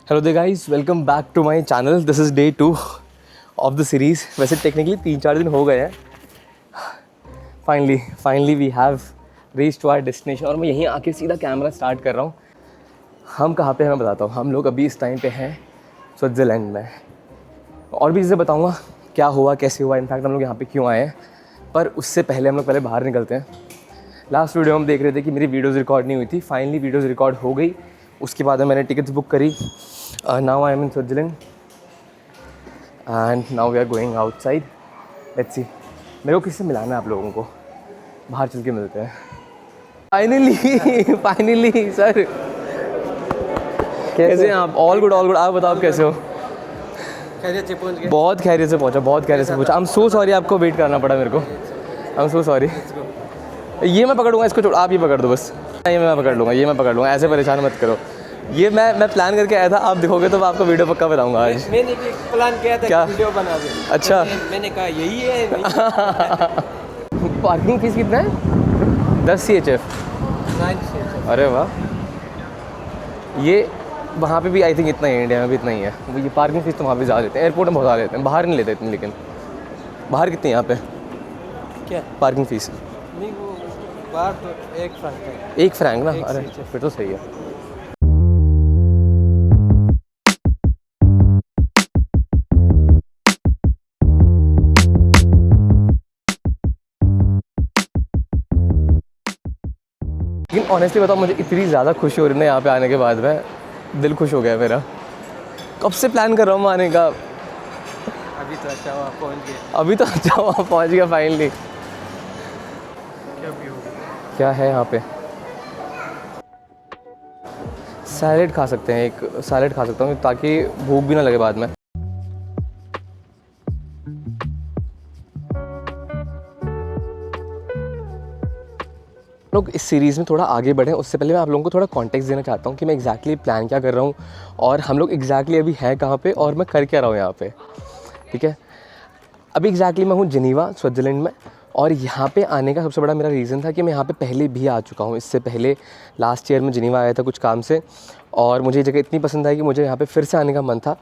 Hello there guys, welcome back to my channel. This is day 2 of the series. वैसे technically 3-4 दिन हो गए हैं। Finally we have reach to our destination और मैं यहीं आके सीधा कैमरा स्टार्ट कर रहा हूँ। हम कहाँ पे हैं मैं बताता हूँ। हम लोग अभी इस टाइम पे हैं स्विट्ज़रलैंड में। और भी चीज़ें बताऊँगा क्या हुआ, कैसे हुआ, इनफैक्ट हम लोग यहाँ पे क्यों आए हैं। पर उससे पहले हम लोग पहले बाहर निकलते हैं। लास्ट वीडियो हम देख रहे थे कि मेरी वीडियोज़ रिकॉर्ड नहीं हुई थी। फाइनली वीडियोज़ रिकॉर्ड हो गई। उसके बाद मैंने टिकट्स बुक करी। Now I am in Switzerland and now we are going outside. Let's see मेरे को किससे मिलाना है आप लोगों को। बाहर चल के मिलते हैं। फाइनली सर, कैसे हैं आप? ऑल गुड आप बताओ आप कैसे हो? खैरियत से पहुंच गए। बहुत खैरियत से पहुंचा। आई एम सो सॉरी, आपको वेट करना पड़ा मेरे को। I am so sorry. ये मैं पकड़ूंगा, इसको छोड़, आप ये पकड़ दो बस। ये मैं पकड़ लूँगा, ऐसे परेशान मत करो। ये मैं प्लान करके आया था, आप दिखोगे तो मैं आपको वीडियो पक्का बताऊंगा आज। मैंने भी प्लान किया था क्या? कि वीडियो बना दे। अच्छा। मैंने कहा यही है। पार्किंग फीस कितना है? 10 CHF। अरे वाह। ये वहाँ पे भी आई थिंक इतना ही है, इंडिया में भी इतना ही है। वो ये पार्किंग फीस तो वहाँ पे ज़्यादा लेते हैं, एयरपोर्ट में बहुत ज़्यादा लेते हैं। बाहर नहीं लेते इतनी, लेकिन बाहर कितनी है यहाँ पे क्या पार्किंग फीस? नहीं, वो बाहर तो 1 फ्रैंक है। 1 फ्रैंक ना? 1 अरे CHF। फिर तो सही है। लेकिन ऑनेस्टली बताओ, मुझे इतनी ज़्यादा खुशी हो रही है ना यहाँ पे आने के बाद में। दिल खुश हो गया मेरा। कब से प्लान कर रहा हूँ आने का। अभी तो अच्छा हुआ पहुंच गए। अभी तो अच्छा वहाँ पहुँच गया फाइनली। क्या भी होगा? क्या है यहाँ पे? सैलेड खा सकते हैं, एक सैलेड खा सकता हूँ ताकि भूख भी ना लगे बाद में। लोग इस सीरीज़ में थोड़ा आगे बढ़ें उससे पहले मैं आप लोगों को थोड़ा कॉन्टेक्स्ट देना चाहता हूँ कि मैं एग्जैक्टली प्लान क्या कर रहा हूँ और हम लोग एग्जैक्टली अभी हैं कहाँ पे और मैं कर क्या रहा हूँ यहाँ पे। ठीक है, अभी एग्जैक्टली मैं हूँ जिनीवा स्विट्ज़रलैंड में। और यहाँ पे आने का सबसे बड़ा मेरा रीज़न था कि मैं यहाँ पे पहले भी आ चुका हूँ। इससे पहले लास्ट ईयर में जिनीवा आया था कुछ काम से और मुझे ये जगह इतनी पसंद आई कि मुझे यहाँ पे फिर से आने का मन था।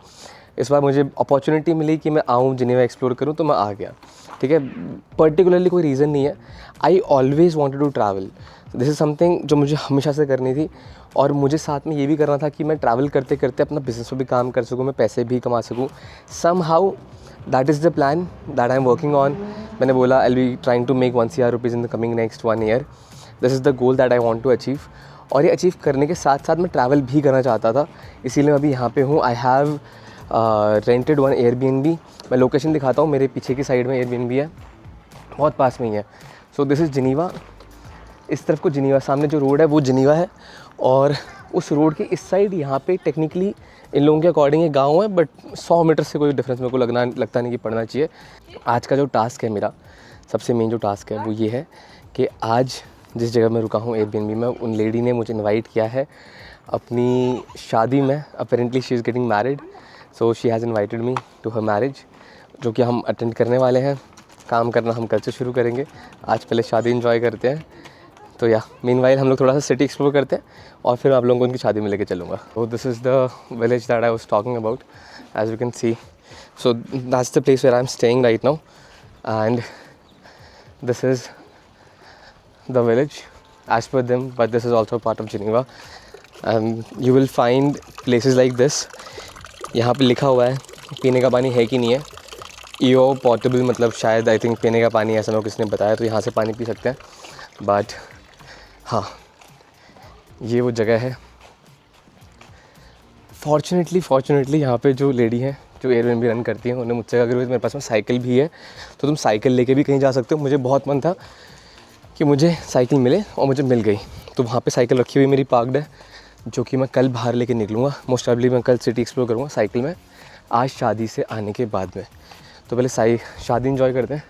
इस बार मुझे अपॉर्चुनिटी मिली कि मैं आऊँ जिनीवा एक्सप्लोर करूँ तो मैं आ गया। ठीक है, पर्टिकुलरली कोई रीज़न नहीं है। I always wanted to travel. This is something जो मुझे हमेशा से करनी थी और मुझे साथ में ये भी करना था कि मैं ट्रैवल करते करते अपना बिज़नेस पर भी काम कर सकूँ, मैं पैसे भी कमा सकूँ। Somehow that is the plan that I am working on. मैंने बोला I will be trying to make 1 CR rupees in the coming next 1 year. This is the goal that I want to achieve. और ये achieve करने के साथ साथ मैं travel भी करना चाहता था, इसीलिए मैं अभी यहाँ पे हूँ। I have rented 1 Airbnb। मैं लोकेशन दिखाता हूँ, मेरे पीछे की साइड में Airbnb है, बहुत पास में ही है। So this is Geneva. इस तरफ को जिनीवा, सामने जो रोड है वो जिनीवा है और उस रोड के इस साइड यहाँ पे टेक्निकली इन लोगों के अकॉर्डिंग ये गाँव है, बट 100 मीटर से कोई डिफरेंस मेरे को लगता नहीं कि पड़ना चाहिए। आज का जो टास्क है मेरा, सबसे मेन जो टास्क है वो ये है कि आज जिस जगह मैं रुका हूँ Airbnb में, उन लेडी ने मुझे इन्वाइट किया है अपनी शादी में। Apparently she is getting married, so she has invited me to her marriage, जो कि हम अटेंड करने वाले हैं। काम करना हम कल से शुरू करेंगे, आज पहले शादी एंजॉय करते हैं। तो या मीनवाइल हम लोग थोड़ा सा सिटी एक्सप्लोर करते हैं और फिर आप लोगों को उनकी शादी में लेके चलूँगा। तो this is the village that I was talking about, as you can see. So that's the place where I am staying right now and this is the village as per them, but this is also part of Geneva and you will find places like this। यहाँ पे लिखा हुआ है पीने का पानी है कि नहीं है, EO पोर्टेबल, मतलब शायद आई थिंक पीने का पानी, ऐसा मेरे को किसी ने बताया, तो यहाँ से पानी पी सकते हैं। बट हाँ, ये वो जगह है। फॉर्चुनेटली यहाँ पे जो लेडी हैं जो Airbnb रन करती हैं, उन्होंने मुझसे अगर मेरे पास में साइकिल भी है तो तुम साइकिल लेके भी कहीं जा सकते हो। मुझे बहुत मन था कि मुझे साइकिल मिले और मुझे मिल गई। तो वहाँ पे साइकिल रखी हुई मेरी पार्कड है, जो कि मैं कल बाहर लेके निकलूँगा। मोस्ट प्रोबेबली मैं कल सिटी एक्सप्लोर करूँगा साइकिल में, आज शादी से आने के बाद में। तो पहले शादी एंजॉय करते हैं,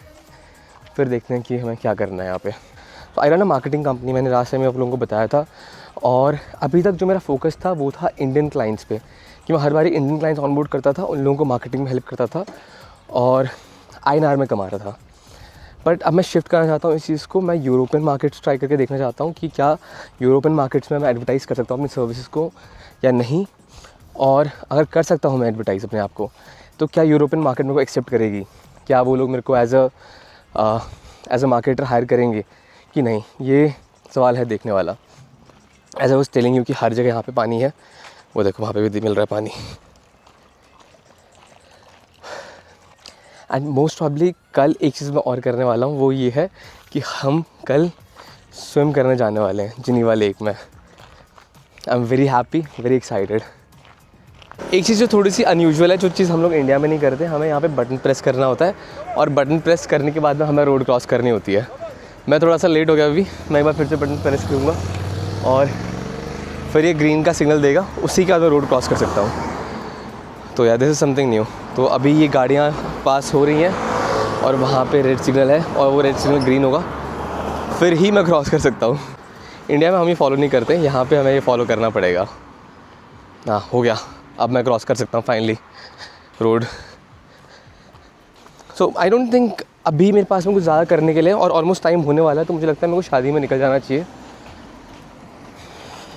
फिर देखते हैं कि हमें क्या करना है यहाँ पे। तो I run a marketing company, मैंने लास्ट टाइम आप लोगों को बताया था। और अभी तक जो मेरा फोकस था वो था इंडियन क्लाइंट्स पे, कि मैं हर बार इंडियन क्लाइंट्स ऑनबोर्ड करता था, उन लोगों को मार्केटिंग में हेल्प करता था और INR में कमाता था। बट अब मैं शिफ्ट करना चाहता हूँ इस चीज़ को। मैं यूरोपियन मार्केट्स ट्राई करके देखना चाहता हूँ कि क्या यूरोपियन मार्केट्स में मैं एडवर्टाइज़ कर सकता हूँ अपनी सर्विसेज को या नहीं। और अगर कर सकता हूँ मैं एडवर्टाइज़ अपने आप को, तो क्या यूरोपियन मार्केट मेरे को एक्सेप्ट करेगी? क्या वो लोग मेरे को एज अ मार्केटर हायर करेंगे कि नहीं? ये सवाल है देखने वाला। As I was telling you कि हर जगह यहाँ पे पानी है, वो देखो वहाँ पे भी मिल रहा है पानी। एंड मोस्ट प्रॉब्ली कल एक चीज़ मैं और करने वाला हूँ, वो ये है कि हम कल स्विम करने जाने वाले हैं जिनीवा लेक में। I am very happy, very excited. एक चीज़ जो थोड़ी सी अनयूजुअल है, जो चीज़ हम लोग इंडिया में नहीं करते, हमें यहाँ पे बटन प्रेस करना होता है और बटन प्रेस करने के बाद में हमें रोड क्रॉस करनी होती है। मैं थोड़ा सा लेट हो गया अभी, मैं एक बार फिर से बटन प्रेस करूँगा और फिर ये ग्रीन का सिग्नल देगा, उसी के बाद मैं रोड क्रॉस कर सकता हूँ। तो यार दिस इज़ समथिंग न्यू। तो अभी ये गाड़ियाँ पास हो रही हैं और वहाँ पे रेड सिग्नल है और वो रेड सिग्नल ग्रीन होगा, फिर ही मैं क्रॉस कर सकता हूँ। इंडिया में हम ये फॉलो नहीं करते, यहाँ पे हमें ये फॉलो करना पड़ेगा। हाँ हो गया, अब मैं क्रॉस कर सकता हूँ finally road. So I don't think अभी मेरे पास में कुछ ज़्यादा करने के लिए, और ऑलमोस्ट टाइम होने वाला है, तो मुझे लगता है मेरे को शादी में निकल जाना चाहिए।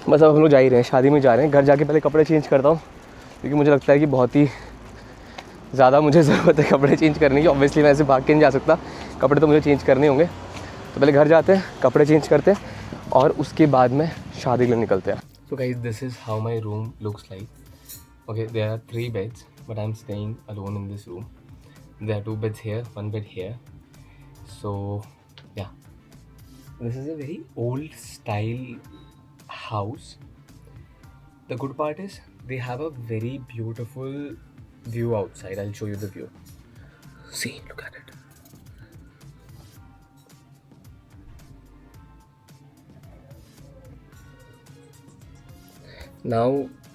बस अब हम लोग जा ही रहे हैं, शादी में जा रहे हैं। घर जाके पहले कपड़े चेंज करता हूँ, क्योंकि मुझे लगता है कि बहुत ही ज़्यादा मुझे ज़रूरत है कपड़े चेंज करने की। ऑब्वियसली मैं ऐसे भाग के नहीं जा सकता, कपड़े तो मुझे चेंज करने होंगे। तो पहले घर जाते हैं, कपड़े चेंज करते हैं और उसके बाद में शादी के लिए निकलते हैं। So guys, this is how my room looks like. Okay, there are 3 beds, but I am staying alone in this room. There are 2 beds here, 1 bed here. So yeah, this is a very old style house. The good part is they have a very beautiful view outside. I'll show you the view. See, look at it. Now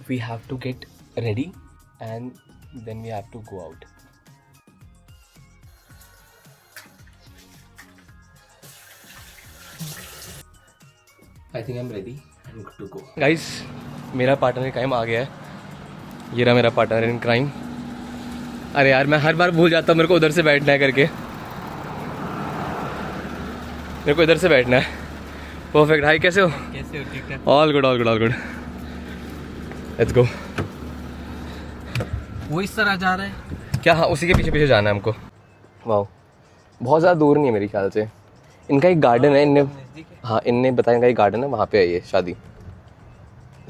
we have to get ready and then we have to go out. I think I'm ready and good to go. Guys, मेरा partner in crime आ गया है। ये रहा मेरा partner in crime. अरे यार, मैं हर बार भूल जाता हूँ मेरे को उधर से बैठना है करके। मेरे को इधर से बैठना है। परफेक्ट। हाय, कैसे हो? कैसे हो? ठीक है। All good, all good, all good. Let's go. वो इस तरह जा रहा है क्या? हाँ, उसी के पीछे पीछे जाना है हमको। वाह, बहुत ज़्यादा दूर नहीं है मेरे ख्याल से। इनका एक गार्डन है, इनने, हाँ इनने बताया इनका एक गार्डन है, वहाँ पे है ये शादी।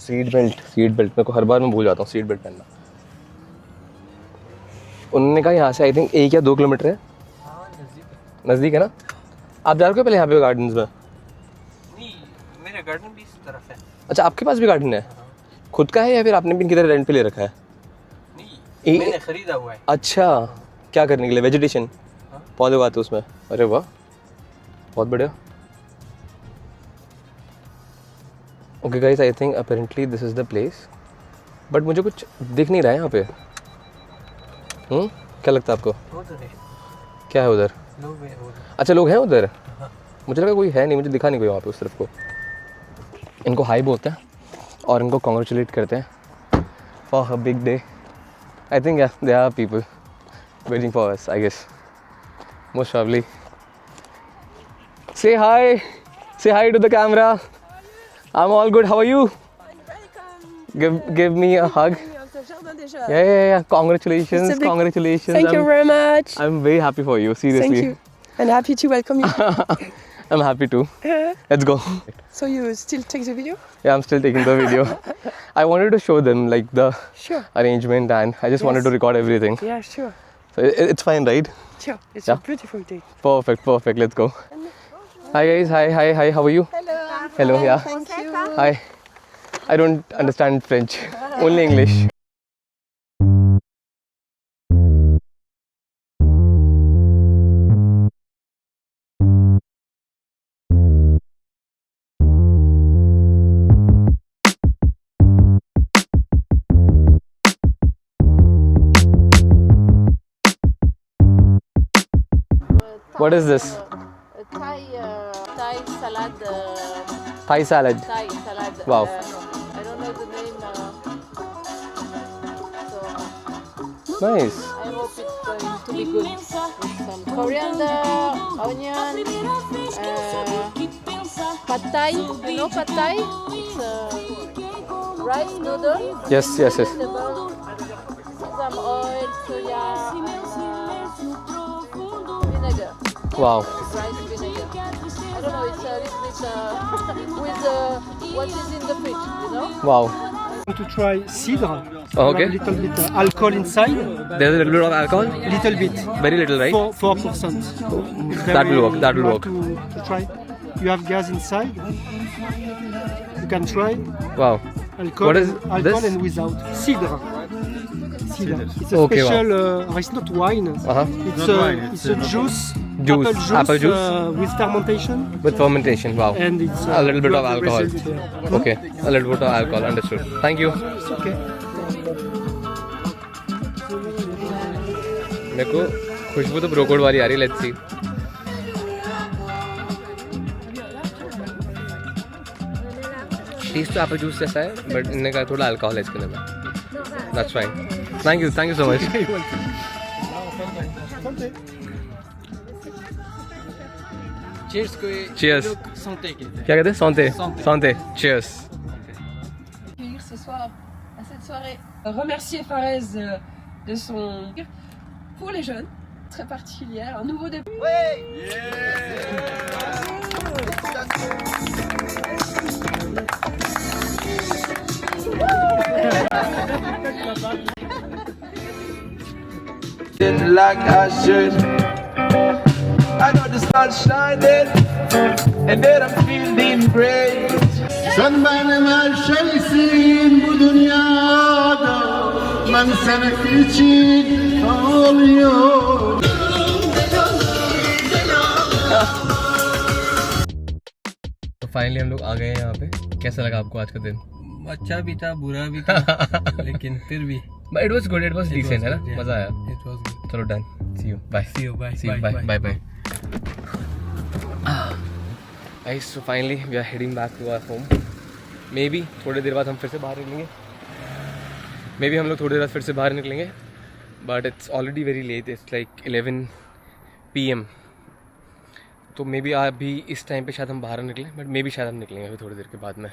सीट बेल्ट मेरे को हर बार मैं भूल जाता हूँ सीट बेल्ट पहनना। उन्होंने कहा यहाँ से आई थिंक 1 या 2 किलोमीटर है। नज़दीक है ना? आप जा रहे हो पहले यहाँ पे गार्डन्स में? नहीं, मेरा गार्डन भी इस तरफ है। अच्छा, आपके पास भी गार्डन है? खुद का है या फिर आपने भी इनकी तरह रेंट पे ले रखा है? नहीं, मैंने खरीदा हुआ है। अच्छा, क्या करने के लिए? वेजिटेशन, पौधे उगाते उसमें? अरे वाह, बहुत बढ़िया। Okay guys, I think apparently this is the place, but मुझे कुछ दिख नहीं रहा है यहाँ पे। क्या लगता है आपको? उधर है। क्या है उधर? लोग हैं उधर। अच्छा, लोग हैं उधर? मुझे लगा कोई है नहीं, मुझे दिखा नहीं कोई वहाँ पे उस तरफ को। इनको हाई बोलते हैं और इनको कॉन्ग्रेचुलेट करते हैं for a big day. I think they are people waiting for us, I guess, most probably. Say hi to the camera. I'm all good. How are you? Give me a hug. Yeah. Congratulations. Thank you very much. I'm very happy for you. Seriously. Thank you. And happy to welcome you. I'm happy too. Let's go. So you still take the video? Yeah, I'm still taking the video. I wanted to show them like the Sure. arrangement, and I just wanted to record everything. Yeah, sure. So it's fine, right? Sure. It's Yeah. a beautiful day. Perfect. Let's go. Hi guys. Hi. How are you? Hello. Yeah. Thank you. Hi. I don't understand French. Only English. What is this? Thai salad. Thai salad. Thai salad. Wow. I don't know the name. So Nice. I hope it's going to be good. With some coriander, onion, pad thai. You know pad thai? It's rice noodle, Yes, yes, yes. vegetable, some oil, soya, vinegar, Wow. rice vinegar. I don't know, it's a little bit with what is in the fridge, you know? Wow. To try cidre. Okay. A little bit alcohol inside. There's a little bit of alcohol. Little bit. Very little, right? 4%. That will work. That will You work. have to try. You have gas inside. You can try Wow. alcohol, What is alcohol this? and without. Cidre. Cidre. It's a Okay, wow. special. It's not wine. Uh-huh. It's a juice. Juice. Apple juice. With fermentation. With fermentation. Wow. And it's A little bit you of have the alcohol. result here. Okay. A little bit of alcohol. Understood. Thank you. It's okay. मेरे को खुशबू तो bro code वाली आ रही है. Let's see. Test तो Apple juice जैसा है but इनने का थोड़ा अल्कोहल है इसके अंदर. That's fine. Thank you so much. Cheers को Cheers. संते के क्या कहते हैं? सौंते. Santé. सौंते. Cheers. Accueillir ce soir à cette soirée. Remercier Fares de son pour les jeunes, très particulière, un nouveau début. Like I should. I know the sun's shining and that I'm feeling great. Sen benim her şeysin bu dünyada. Ben senin için ağlıyorum. तो finally हम लोग आ गए हैं यहाँ पे. कैसा लगा आपको आज का दिन? अच्छा भी था बुरा भी था लेकिन फिर भी But it was good. It was decent, है ना? yeah. मजा आया. It was good. चलो done. See you. Bye. See you. Bye. See you. Bye. Bye. Bye. Guys, so finally we are heading back to our home. Maybe थोड़ी देर बाद हम फिर से बाहर निकलेंगे. Maybe हम लोग थोड़ी देर बाद फिर से बाहर निकलेंगे. But it's already very late. It's like 11 PM. तो मे बी अभी इस टाइम पे शायद हम बाहर निकलें. बट मे बी शायद हम निकलेंगे अभी थोड़ी देर के बाद में.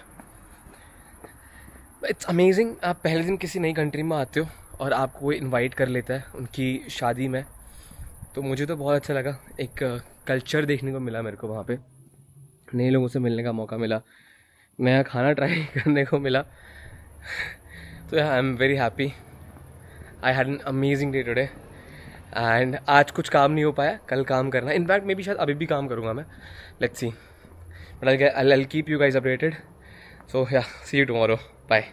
It's amazing. आप पहले दिन किसी नई कंट्री में आते हो और आपको कोई इनवाइट कर लेता है उनकी शादी में. तो मुझे तो बहुत अच्छा लगा. एक कल्चर देखने को मिला मेरे को वहाँ पे. नए लोगों से मिलने का मौका मिला. नया खाना ट्राई करने को मिला. तो I am very happy. I had an amazing day today. And आज कुछ काम नहीं हो पाया. कल काम करना. इनफैक्ट मे बी शायद अभी भी काम करूँगा मैं. Let's see. But I keep you guys updated. So yeah see you tomorrow. Bye.